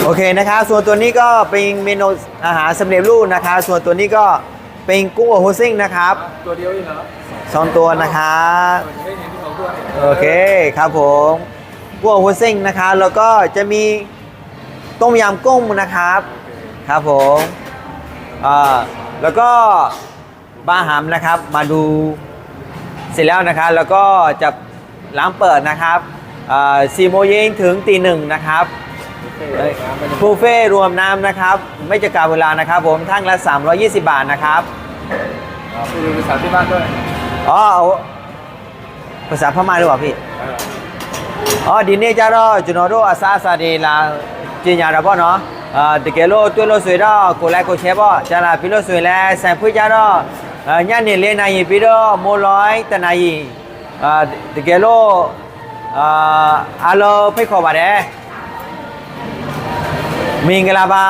โอเคนะครับส่วนตัวนี้ก็เป็นเมนูอาหารสำเร็จรูปนะครับส่วนตัวนี้ก็เป็นกุ้งอบโฮซิ่งนะครับ ตัวเดียวเองเหรอ สองตัวนะครับ ไม่เห็นที่เขาตัวเนี่ย โอเคครับผมกุ้งอบโฮซิ่งนะครับแล้วก็จะมีต้มยำกุ้งนะครับครับผมแล้วก็บาหามนะครับมาดูเสร็จแล้วนะครับแล้วก็จะร้านเปิดนะครับ4 โมงเย็นถึงตี 1นะครับบุฟเฟ่รวมน้ำนะครับไม่จำกัดเวลานะครับผมทั้งละ320 บาทนะครับ ไปดูภาษาที่บ้านด้วย อ๋อเอาภาษาพม่าด้วยเหรอพี่อ๋อဒီနေ့ကျတော့ကျွန်တော်တို့အစားအစာတွေလာကျင်ညာတာပေါ့နော်တကယ်လို့တွေ့လို့ဆိုတော့ကိုလိုက်ကိုချဲပေါ့ကျန်လာပြီးလို့ဆိုရင်လည်းဆန်ဖွေးကြတော့ညနေ၄နာရီပြီးတော့မိုးလွိုင်းတနာရီတကယ်လို့အားလုံးဖိတ်ခေါ်ပါတယ်မင်္ဂလာပါ